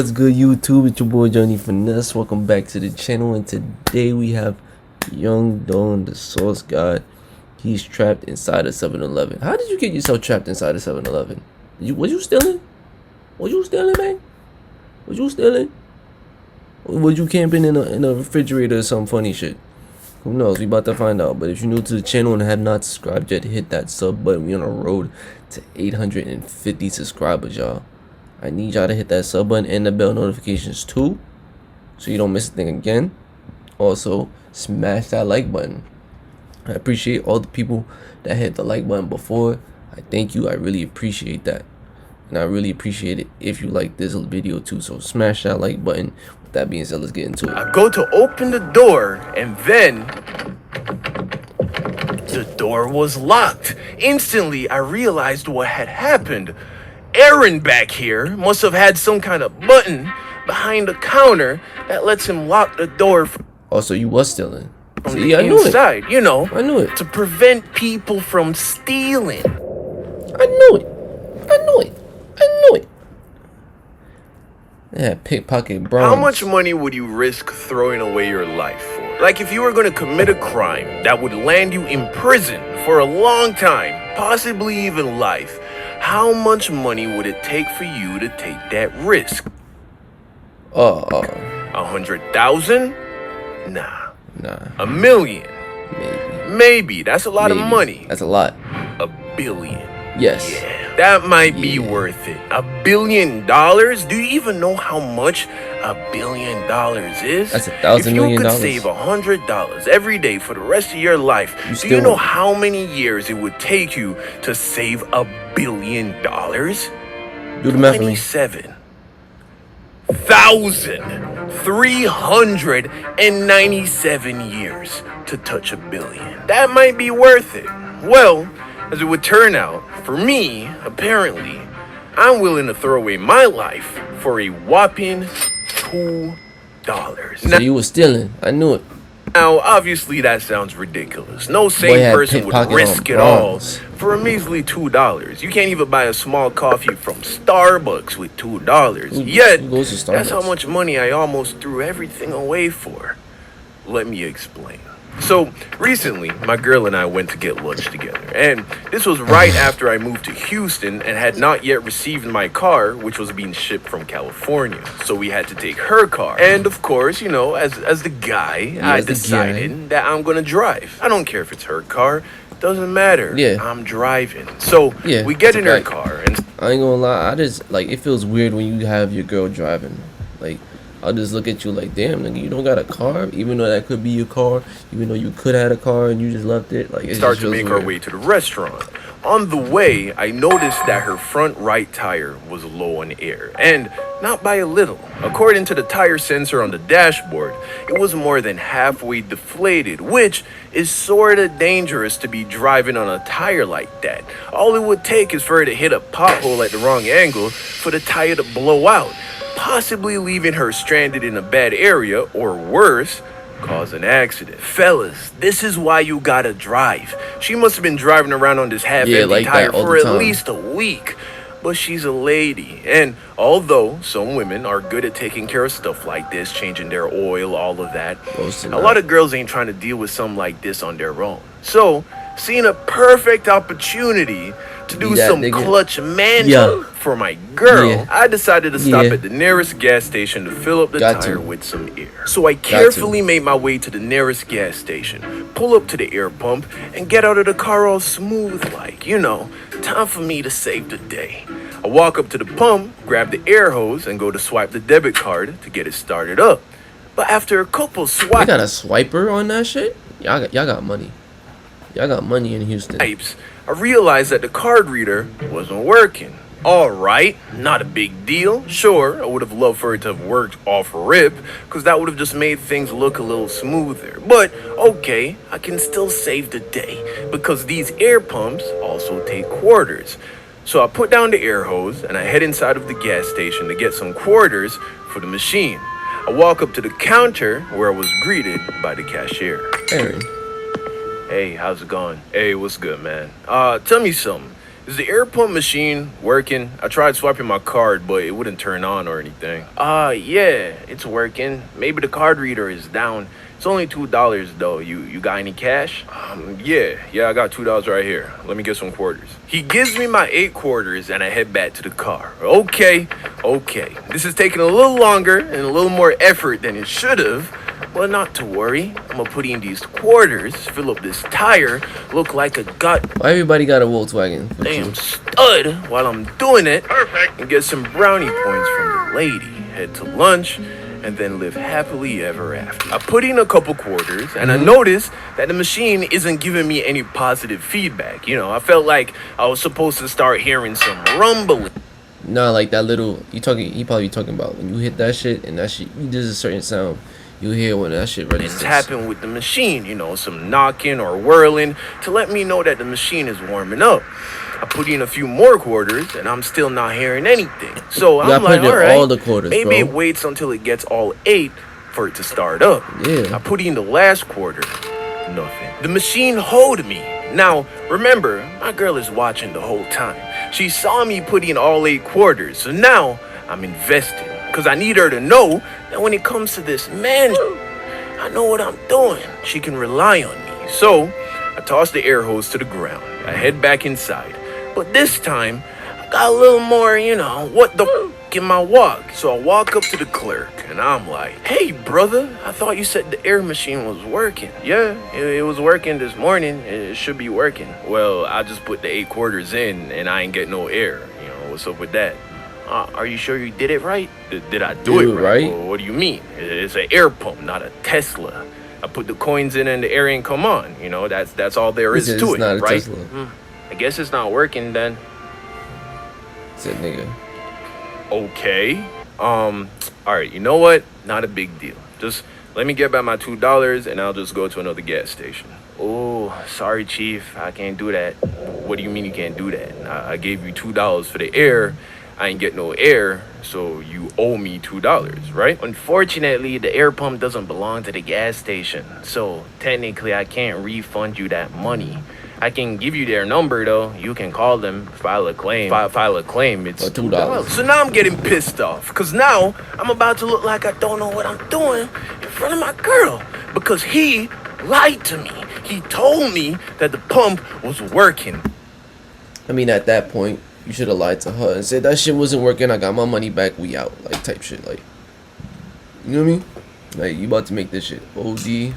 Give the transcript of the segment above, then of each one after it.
What's good, YouTube? It's your boy Johnny Finesse. Welcome back to the channel, and today we have Young Don, the Sauce God. He's trapped inside a 7-Eleven. How did you get yourself trapped inside a 7-Eleven? Was you stealing? Was you stealing, man? Was you stealing? Or was you camping in a refrigerator or some funny shit? Who knows? We about to find out. But if you're new to the channel and have not subscribed yet, hit that sub button. We on a road to 850 subscribers, y'all. I need y'all to hit that sub button and the bell notifications too, so you don't miss a thing again. Also, smash that like button. I appreciate all the people that hit the like button before. I thank you. I really appreciate that. And I really appreciate it if you like this video too. So smash that like button. With that being said, let's get into it. I go to open the door, and then the door was locked. Instantly, I realized what had happened. Aaron back here must have had some kind of button behind the counter that lets him lock the door Also, you was stealing. from See, the I knew inside, it. you know, I knew it. to prevent people from stealing. I knew it. I knew it. I knew it. Yeah, pickpocket bronze. How much money would you risk throwing away your life for? Like if you were going to commit a crime that would land you in prison for a long time, possibly even life, how much money would it take for you to take that risk? 100,000? Nah. $1 million? Maybe. That's a lot of money. That's a lot. $1 billion. Yes. Yeah, that might be worth it. $1 billion? Do you even know how much $1 billion is? That's $1,000 million. If you could save $100 every day for the rest of your life, do you know how many years it would take you to save $1 billion? Do the math for me. 27,397 years to touch $1 billion. That might be worth it. Well, as it would turn out, for me, apparently, I'm willing to throw away my life for a whopping $2. So you was stealing. I knew it. Now, obviously, that sounds ridiculous. No sane person would risk it all for a measly $2. You can't even buy a small coffee from Starbucks with $2. Yet, that's how much money I almost threw everything away for. Let me explain. So, recently, my girl and I went to get lunch together, and this was right after I moved to Houston and had not yet received my car, which was being shipped from California. So we had to take her car. And of course, you know, as the guy, I decided that I'm gonna drive. I don't care if it's her car. Doesn't matter. Yeah. I'm driving. So, we get in her car, and I ain't gonna lie, I just, like, it feels weird when you have your girl driving. Like, I'll just look at you like, damn, nigga, you don't got a car? Even though that could be your car, even though you could have a car and you just left it. Like, it start to make our way to the restaurant. On the way, I noticed that her front right tire was low on air, and not by a little. According to the tire sensor on the dashboard, it was more than halfway deflated, which is sorta dangerous to be driving on a tire like that. All it would take is for her to hit a pothole at the wrong angle for the tire to blow out, possibly leaving her stranded in a bad area, or worse, cause an accident. Fellas, this is why you gotta drive. She must have been driving around on this half-empty tire for at least a week. But she's a lady, and although some women are good at taking care of stuff like this, changing their oil, all of that, a lot of girls ain't trying to deal with something like this on their own. So, seeing a perfect opportunity to do some clutch magic for my girl, I decided to stop at the nearest gas station to fill up the tire with some air. So I carefully made my way to the nearest gas station, pull up to the air pump, and get out of the car all smooth like, you know, time for me to save the day. I walk up to the pump, grab the air hose, and go to swipe the debit card to get it started up. But after a couple swipes... They got a swiper on that shit? Y'all got money. Y'all got money in Houston. I realized that the card reader wasn't working. Alright, not a big deal. Sure, I would have loved for it to have worked off rip, because that would have just made things look a little smoother. But, okay, I can still save the day, because these air pumps also take quarters. So I put down the air hose, and I head inside of the gas station to get some quarters for the machine. I walk up to the counter, where I was greeted by the cashier. Aaron. Hey, how's it going? Hey, what's good, man? Tell me something. Is the air pump machine working? I tried swiping my card, but it wouldn't turn on or anything. Yeah, it's working. Maybe the card reader is down. It's only $2 though. You got any cash? Yeah, I got $2 right here. Let me get some quarters. He gives me my 8 quarters and I head back to the car. Okay. This is taking a little longer and a little more effort than it should have. But not to worry. I'm gonna put in these quarters, fill up this tire, look like a Why everybody got a Volkswagen? damn stud while I'm doing it. Perfect. And get some brownie points from the lady. Head to lunch and then live happily ever after. I put in a couple quarters and I noticed that the machine isn't giving me any positive feedback. You know, I felt like I was supposed to start hearing some rumbling. Nah, like that little he probably talking about when you hit that shit and that shit there's a certain sound you hear when that shit registers. It's happened with the machine, you know, some knocking or whirling to let me know that the machine is warming up. I put in a few more quarters and I'm still not hearing anything. So I'm like, all right, all the quarters, maybe bro. it waits until it gets all 8 for it to start up. Yeah. I put in the last quarter, nothing. The machine hold me. Now, remember, my girl is watching the whole time. She saw me put in all 8 quarters, so now I'm invested. Because I need her to know that when it comes to this man, I know what I'm doing. She can rely on me. So, I toss the air hose to the ground. I head back inside. But this time, I got a little more, what the f*** in my walk. So I walk up to the clerk, and I'm like, hey, brother, I thought you said the air machine was working. Yeah, it was working this morning. It should be working. Well, I just put the 8 quarters in, and I ain't get no air. What's up with that? Are you sure you did it right? Did I do it right? Well, what do you mean? It's an air pump, not a Tesla. I put the coins in and the air ain't come on. That's all there is to it, right? I guess it's not working then. Said nigga. Okay. All right. You know what? Not a big deal. Just let me get back my $2 and I'll just go to another gas station. Oh, sorry, Chief. I can't do that. What do you mean you can't do that? I gave you $2 for the air. I ain't get no air, so you owe me $2, right? Unfortunately, the air pump doesn't belong to the gas station, so technically I can't refund you that money. I can give you their number though. You can call them, file a claim. File a claim. It's $2. So now I'm getting pissed off, because now I'm about to look like I don't know what I'm doing in front of my girl, because he lied to me. He told me that the pump was working. I mean, at that point, you should have lied to her and said that shit wasn't working. I got my money back. We out, like type shit. Like, you know what I mean? Like, you about to make this shit OD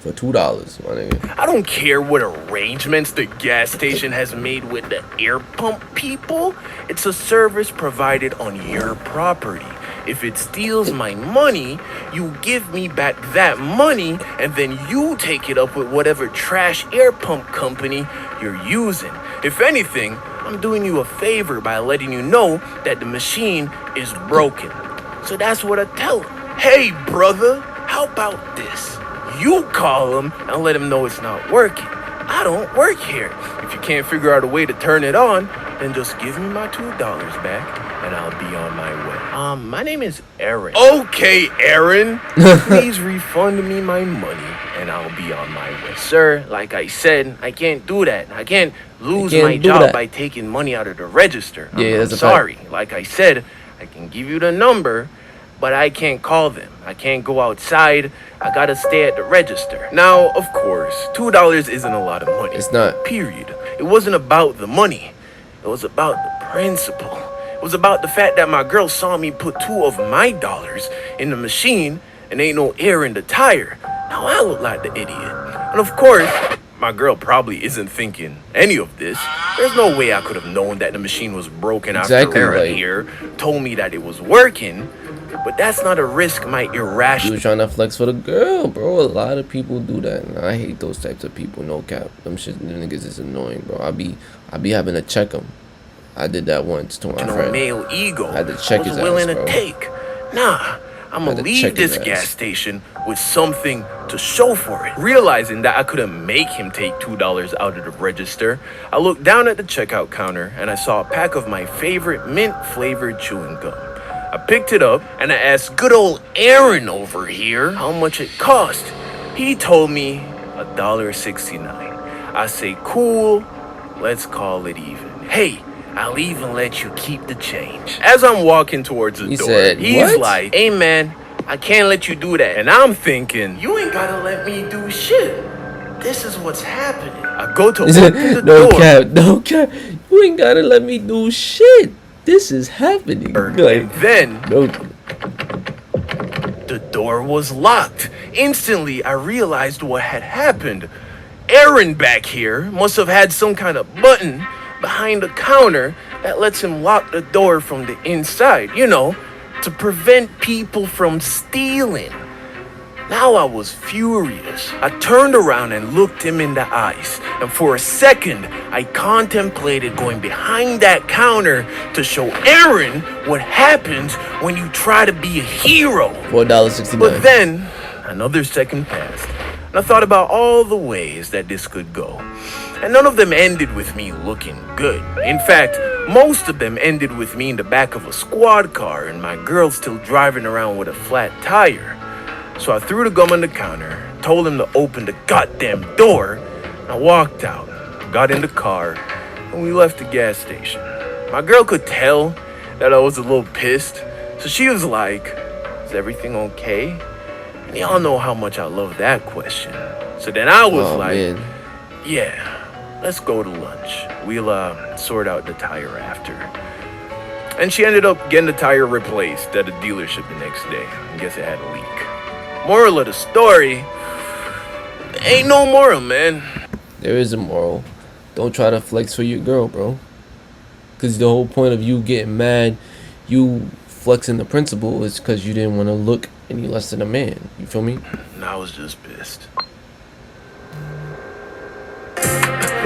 for $2, my nigga. I don't care what arrangements the gas station has made with the air pump people. It's a service provided on your property. If it steals my money, you give me back that money, and then you take it up with whatever trash air pump company you're using. If anything, I'm doing you a favor by letting you know that the machine is broken. So that's what I tell him. Hey, brother, how about this? You call him and let him know it's not working. I don't work here. If you can't figure out a way to turn it on, then just give me my $2 back and I'll be on my way. My name is Aaron. Okay, Aaron. Please refund me my money and I'll be on my way. Sir, like I said, I can't do that. I can't lose my job by taking money out of the register. I'm sorry. Like I said, I can give you the number, but I can't call them. I can't go outside. I gotta stay at the register. Now, of course, $2 isn't a lot of money. It's not. Period. It wasn't about the money. It was about the principle. It was about the fact that my girl saw me put 2 of my dollars in the machine and ain't no air in the tire. Now I look like the idiot. And of course, my girl probably isn't thinking any of this. There's no way I could have known that the machine was broken after Aaron here told me that it was working. But that's not a risk my irrational... You were trying to flex for the girl, bro. A lot of people do that. And I hate those types of people. No cap. Them niggas is annoying, bro. I be having to check them. I did that once to my friend. Male ego. I had to check his ass, willing bro. To take. Nah, I'm gonna leave this gas station with something to show for it. Realizing that I couldn't make him take $2 out of the register, I looked down at the checkout counter and I saw a pack of my favorite mint-flavored chewing gum. I picked it up and I asked good old Aaron over here how much it cost. He told me $1.69. I say, cool, let's call it even. Hey, I'll even let you keep the change. As I'm walking towards the He door, said, he's what? like, hey man, I can't let you do that. And I'm thinking, you ain't gotta let me do shit. This is what's happening. I go to He open said, the no door. cap, no cap. You ain't gotta let me do shit. This is happening. Like, And then no. the door was locked. Instantly, I realized what had happened. Aaron back here must have had some kind of button behind the counter that lets him lock the door from the inside, you know, to prevent people from stealing. Now I was furious. I turned around and looked him in the eyes, and for a second, I contemplated going behind that counter to show Aaron what happens when you try to be a hero. $4.69. But then, another second passed, and I thought about all the ways that this could go. And none of them ended with me looking good. In fact, most of them ended with me in the back of a squad car and my girl still driving around with a flat tire. So I threw the gum on the counter, told him to open the goddamn door, and I walked out, got in the car, and we left the gas station. My girl could tell that I was a little pissed, so she was like, is everything okay? And y'all know how much I love that question. So then I was like, man. yeah, let's go to lunch. We'll sort out the tire after. And she ended up getting the tire replaced at a dealership the next day. I guess it had a leak. Moral of the story, ain't no moral, man. There is a moral. Don't try to flex for your girl, bro. Because the whole point of you getting mad, you flexing the principle, is because you didn't want to look any less than a man. You feel me? And I was just pissed.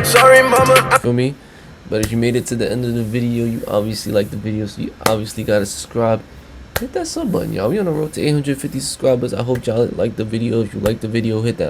Sorry, mama. You feel me? But if you made it to the end of the video, you obviously like the video, so you obviously gotta subscribe. Hit that sub button, y'all. We on the road to 850 subscribers. I hope y'all like the video. If you like the video, hit that